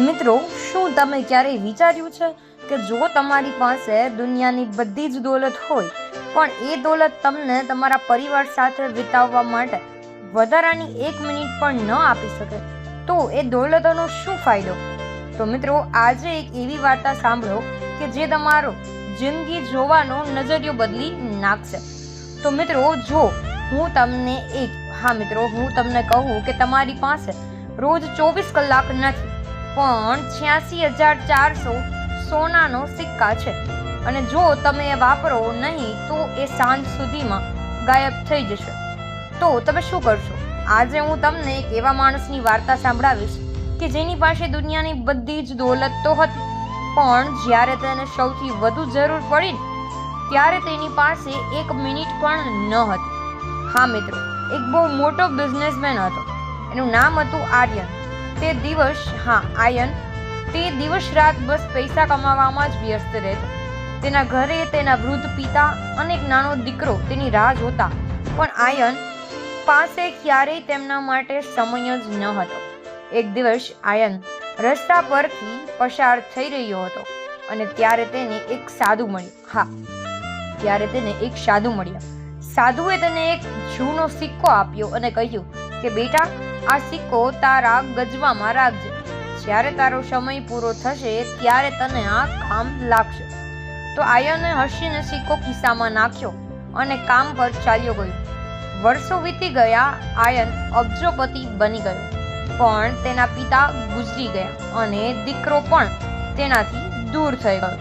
મિત્રો, શું તમે ક્યારેય વિચાર્યું છે કે જો તમારી પાસે દુનિયાની બધી જ દોલત હોય પણ એ દોલત તમને તમારા પરિવાર સાથે વિતાવવા માટે વધારાની 1 મિનિટ પણ ન આપી શકે તો એ દોલતોનો શું ફાયદો? તો મિત્રો, આજે એક એવી વાર્તા સાંભળો કે જે તમારો જિંદગી જોવાનો નજરિયો બદલી નાખશે. તો મિત્રો, જો હું તમને કહું કે તમારી પાસે રોજ 24 કલાક નથી પણ 86,400 સોનાનો સિક્કા છે અને જો તમે એ વાપરો નહીં તો એ સાંજ સુધીમાં ગાયબ થઈ જશે, તો તમે શું કરશો? આજે હું તમને એક એવા માણસની વાર્તા સંભળાવીશ કે જેની પાસે દુનિયાની બધી જ દોલત તો હતી પણ જ્યારે તેને સૌથી વધુ જરૂર પડી ત્યારે તેની પાસે 1 મિનિટ પણ ન હતી. હા મિત્રો, એક બહુ મોટો બિઝનેસમેન હતો. એનું નામ હતું આર્યન. તે દિવસ રાત બસ પૈસા કમાવામાં જ વ્યસ્ત રહેતો. તેના ઘરે તેના વૃદ્ધ પિતા અને એક નાનો દીકરો તેની રાહ જોતા પણ આર્યન પાસે ક્યારેય તેમના માટે સમય જ ન હતો. એક દિવસ આર્યન રસ્તા પરથી પસાર થઈ રહ્યો હતો અને ત્યારે તેને એક સાધુ મળ્યા. સાધુએ તેને એક જૂનો સિક્કો આપ્યો અને કહ્યું કે બેટા, આ સિક્કો તારા ગજવામાં રાખજે. જ્યારે તારો સમય પૂરો થશે ત્યારે તને આ કામ લાગશે. તો આર્યને હસીને સિક્કો ખિસ્સામાં નાખ્યો અને કામ પર ચાલ્યો ગયો. વર્ષો વીતી ગયા. આર્યન અબજોપતિ બની ગયો પણ તેના પિતા ગુજરી ગયા અને દીકરો પણ તેનાથી દૂર થઈ ગયો.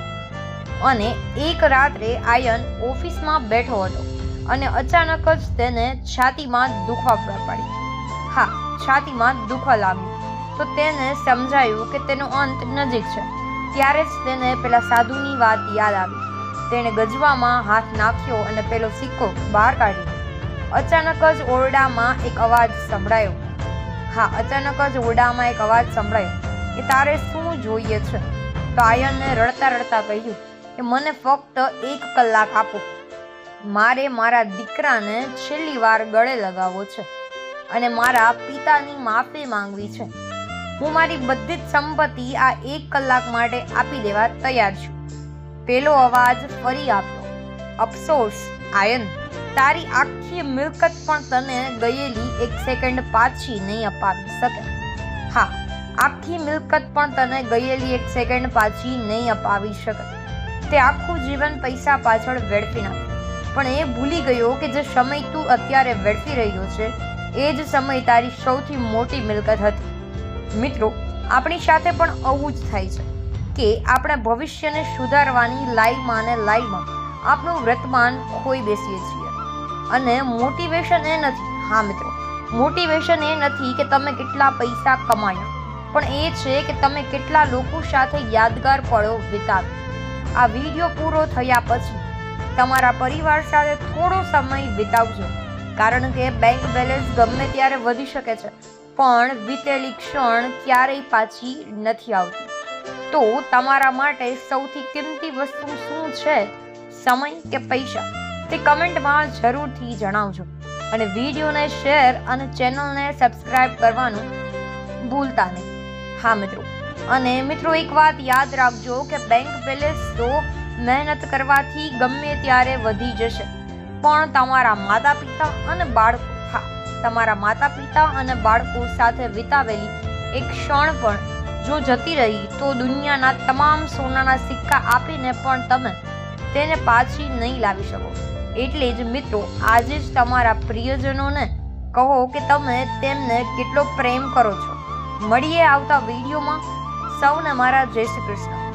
અને એક રાત્રે આર્યન ઓફિસમાં બેઠો હતો અને અચાનક જ તેને છાતીમાં દુખવા લાગ્યું. તો તેને સમજાયું કે તેનો અંત નજીક છે. ત્યારે જ તેને પેલા સાધુની વાત યાદ આવી. તેણે ગજવામાં હાથ નાખ્યો અને પેલો સિક્કો બહાર કાઢ્યો. અચાનક જ ઓરડામાં એક અવાજ સંભળાયો. કે તારે શું જોઈએ છે? તો આર્યને રડતા રડતા કહ્યું કે મને ફક્ત 1 કલાક આપો. મારે મારા દીકરાને છેલ્લી વાર ગળે લગાવવો છે અને મારા પિતાની માફી માંગવી છે. હું મારી બધી જ સંપત્તિ આ 1 કલાક માટે આપી દેવા તૈયાર છું. પેલો અવાજ ફરી આવ્યો, અફસોસ આર્યન, તારી આખી મિલકત પણ તને ગયેલી 1 સેકન્ડ પાછી નહીં અપાવી શકે. હા, આખી મિલકત પણ તને ગયેલી 1 સેકન્ડ પાછી નહીં અપાવી શકે. તે આખું જીવન પૈસા પાછળ વેડફી નાખ્યું પણ એ ભૂલી ગયો કે જે સમય તું અત્યારે વેડફી રહ્યો છે એ જ સમય તારી સૌથી મોટી મિલકત હતી. મિત્રો, આપણી સાથે પણ આવું જ થાય છે કે આપણે ભવિષ્યને સુધારવાની લાઈમાં આપણું વર્તમાન ખોઈ બેસીએ છીએ. અને મોટિવેશન એ નથી કે તમે કેટલા પૈસા કમાયા, પણ એ છે કે તમે કેટલા લોકો સાથે યાદગાર પળો વિતાવ્યા. આ વિડીયો પૂરો થયા પછી તમારા પરિવાર સાથે થોડો સમય વિતાવજો, કારણ કે બેંક બેલેન્સ ગમે ત્યારે વધી શકે છે પણ વીતેલી ક્ષણ ક્યારેય પાછી નથી આવતી. તો તમારા માટે સૌથી કિંમતી વસ્તુ શું છે, સમય કે પૈસા? તે કમેન્ટમાં જરૂરથી જણાવજો અને વિડીયોને શેર અને ચેનલને સબસ્ક્રાઇબ કરવાનું ભૂલતા નહીં. હા મિત્રો, અને મિત્રો એક વાત યાદ રાખજો કે બેંક બેલેન્સ તો મહેનત કરવાથી ગમે ત્યારે વધી જશે પણ તમારા માતા પિતા અને બાળકો સાથે વિતાવેલી એક ક્ષણ પણ જો જતી રહી તો દુનિયાના તમામ સોનાના સિક્કા આપીને પણ તમે તેને પાછી નહીં લાવી શકો. એટલે જ મિત્રો, આજે જ તમારા પ્રિયજનોને કહો કે તમે તેમને કેટલો પ્રેમ કરો છો. મળીએ આવતા વિડીયોમાં. સૌને મારા જય શ્રી કૃષ્ણ.